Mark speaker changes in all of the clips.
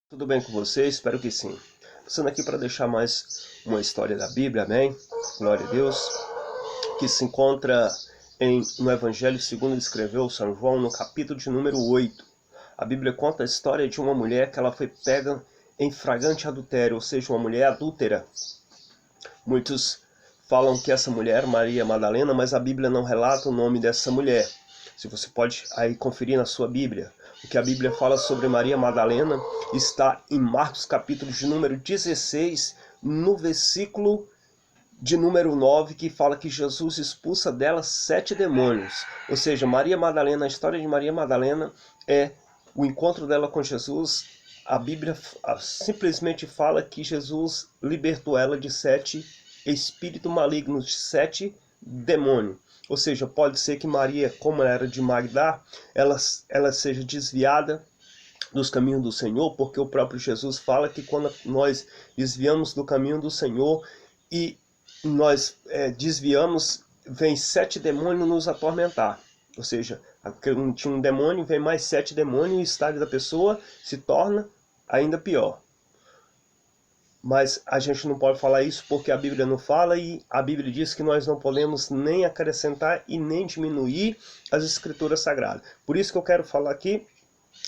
Speaker 1: Tudo bem com você? Espero que sim. Passando aqui para deixar mais uma história da Bíblia, amém? Glória a Deus. Que se encontra no Evangelho segundo escreveu São João, no capítulo de número 8. A Bíblia conta a história de uma mulher que ela foi pega em flagrante adultério, ou seja, uma mulher adúltera. Muitos falam que essa mulher, Maria Madalena, mas a Bíblia não relata o nome dessa mulher. Se você pode aí conferir na sua Bíblia. O que a Bíblia fala sobre Maria Madalena está em Marcos capítulo de número 16, no versículo de número 9, que fala que Jesus expulsa dela 7 demônios. Ou seja, Maria Madalena, a história de Maria Madalena é o encontro dela com Jesus. A Bíblia simplesmente fala que Jesus libertou ela de 7 espíritos malignos, de 7 demônios. Ou seja, pode ser que Maria, como ela era de Magdá, ela seja desviada dos caminhos do Senhor, porque o próprio Jesus fala que quando nós desviamos do caminho do Senhor e nós desviamos, vem 7 demônios nos atormentar. Ou seja, tinha um demônio, vem mais 7 demônios e o estado da pessoa se torna ainda pior. Mas a gente não pode falar isso porque a Bíblia não fala, e a Bíblia diz que nós não podemos nem acrescentar e nem diminuir as escrituras sagradas. Por isso que eu quero falar aqui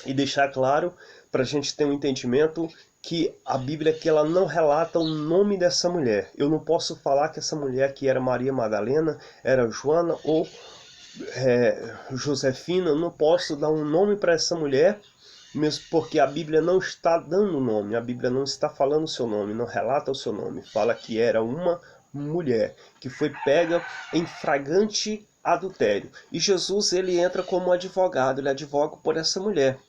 Speaker 1: e deixar claro para a gente ter um entendimento que a Bíblia aqui ela não relata o nome dessa mulher. Eu não posso falar que essa mulher que era Maria Madalena, era Joana ou Josefina, eu não posso dar um nome para essa mulher, mesmo porque a Bíblia não está dando o nome, a Bíblia não está falando o seu nome, não relata o seu nome, fala que era uma mulher que foi pega em flagrante adultério. E Jesus ele entra como advogado, ele advoga por essa mulher.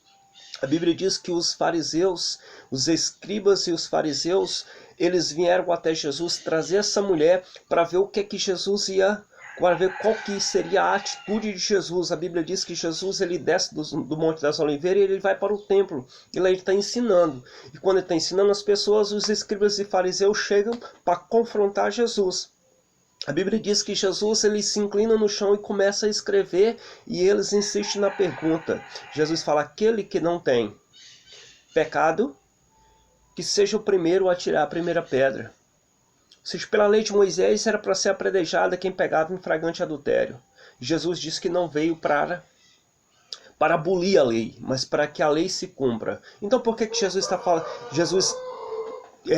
Speaker 1: A Bíblia diz que os fariseus, os escribas e os fariseus, eles vieram até Jesus trazer essa mulher para ver o que Jesus ia, para ver qual que seria a atitude de Jesus. A Bíblia diz que Jesus ele desce do Monte das Oliveiras e ele vai para o templo. Ele está ensinando. E quando ele está ensinando as pessoas, os escribas e fariseus chegam para confrontar Jesus. A Bíblia diz que Jesus ele se inclina no chão e começa a escrever, e eles insistem na pergunta. Jesus fala: aquele que não tem pecado, que seja o primeiro a tirar a primeira pedra. Ou seja, pela lei de Moisés era para ser apedrejada quem pegava em flagrante adultério. Jesus disse que não veio para abolir a lei, mas para que a lei se cumpra. Então por que Jesus está falando? Jesus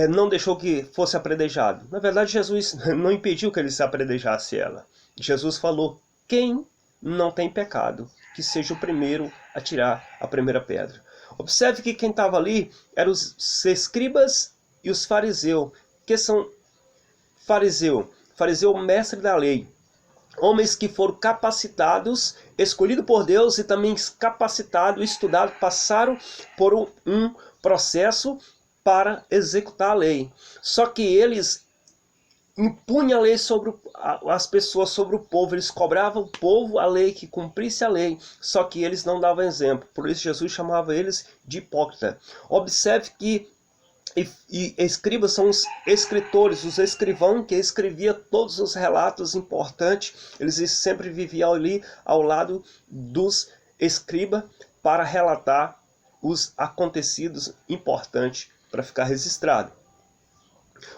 Speaker 1: não deixou que fosse apredejado. Na verdade, Jesus não impediu que ele se apredrejasse ela. Jesus falou: quem não tem pecado, que seja o primeiro a tirar a primeira pedra. Observe que quem estava ali eram os escribas e os fariseus. Que são fariseu? Fariseu, mestre da lei. Homens que foram capacitados, escolhidos por Deus e também capacitados, estudados, passaram por um processo para executar a lei. Só que eles impunham a lei sobre as pessoas, sobre o povo. Eles cobravam o povo a lei, que cumprisse a lei. Só que eles não davam exemplo. Por isso Jesus chamava eles de hipócrita. Observe que escribas são os escritores, os escrivãos que escreviam todos os relatos importantes. Eles sempre viviam ali ao lado dos escribas para relatar os acontecidos importantes para ficar registrado.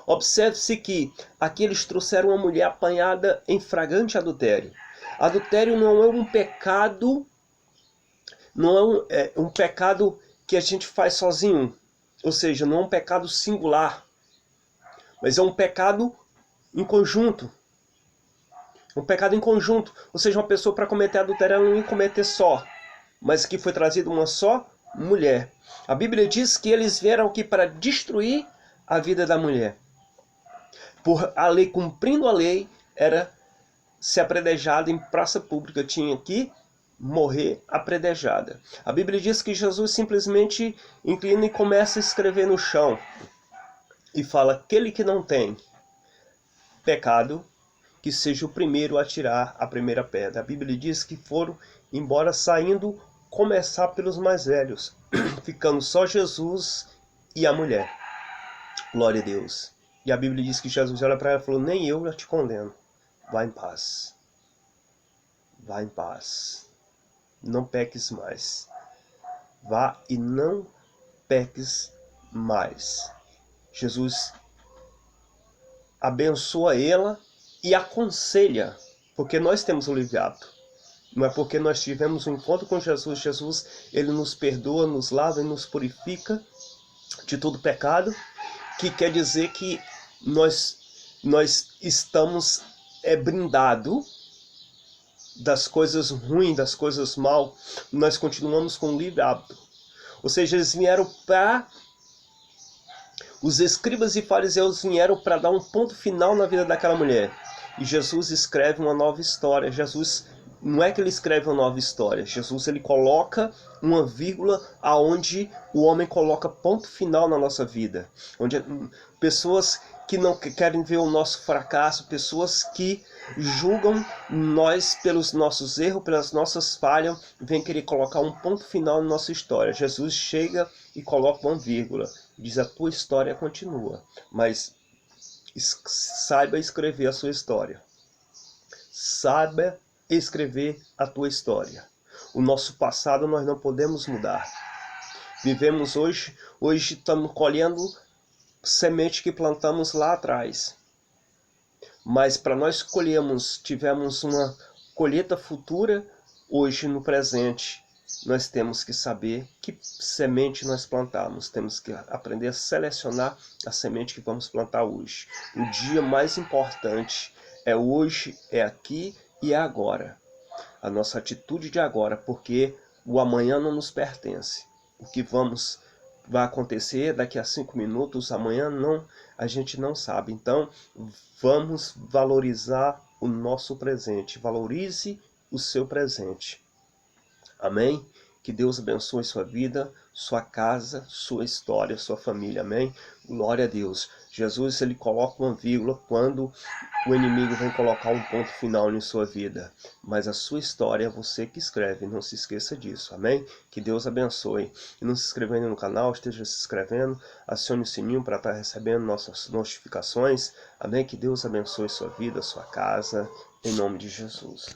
Speaker 1: Observe-se que aqui eles trouxeram uma mulher apanhada em flagrante adultério. Adultério não é um pecado, não é um pecado que a gente faz sozinho. Ou seja, não é um pecado singular, mas é um pecado em conjunto. Um pecado em conjunto. Ou seja, uma pessoa para cometer adultério ela não ia cometer só, mas que foi trazida uma só mulher. A Bíblia diz que eles vieram aqui para destruir a vida da mulher. Por a lei, cumprindo a lei, era ser apredejada em praça pública. Tinha que morrer apredejada. A Bíblia diz que Jesus simplesmente inclina e começa a escrever no chão. E fala: aquele que não tem pecado, que seja o primeiro a tirar a primeira pedra. A Bíblia diz que foram embora saindo, começar pelos mais velhos, ficando só Jesus e a mulher. Glória a Deus. E a Bíblia diz que Jesus olha para ela e falou: nem eu te condeno. Vá em paz. Vá em paz. Não peques mais. Vá e não peques mais. Jesus abençoa ela e aconselha, porque nós temos o livre-arbítrio. Não é porque nós tivemos um encontro com Jesus, ele nos perdoa, nos lava e nos purifica de todo pecado, que quer dizer que nós estamos brindados das coisas ruins, das coisas mal, nós continuamos com o livre-arbítrio. Ou seja, eles vieram para... Os escribas e fariseus vieram para dar um ponto final na vida daquela mulher. E Jesus escreve uma nova história. Jesus, não é que ele escreve uma nova história. Jesus, ele coloca uma vírgula aonde o homem coloca ponto final na nossa vida. Onde pessoas que não querem ver o nosso fracasso, pessoas que julgam nós pelos nossos erros, pelas nossas falhas, vêm querer colocar um ponto final na nossa história. Jesus chega e coloca uma vírgula. Diz: a tua história continua, mas saiba escrever a sua história. Saiba escrever a tua história. O nosso passado nós não podemos mudar. Vivemos hoje estamos colhendo semente que plantamos lá atrás. Mas para nós colhermos, tivemos uma colheita futura, hoje no presente, nós temos que saber que semente nós plantamos. Temos que aprender a selecionar a semente que vamos plantar hoje. O dia mais importante é hoje, é aqui e é agora. A nossa atitude de agora, porque o amanhã não nos pertence. O que vai acontecer daqui a 5 minutos, amanhã não, a gente não sabe. Então, vamos valorizar o nosso presente. Valorize o seu presente. Amém? Que Deus abençoe sua vida, sua casa, sua história, sua família. Amém? Glória a Deus. Jesus, ele coloca uma vírgula quando o inimigo vem colocar um ponto final em sua vida. Mas a sua história é você que escreve. Não se esqueça disso. Amém? Que Deus abençoe. E não se inscrevendo no canal, esteja se inscrevendo. Acione o sininho para estar recebendo nossas notificações. Amém? Que Deus abençoe sua vida, sua casa. Em nome de Jesus.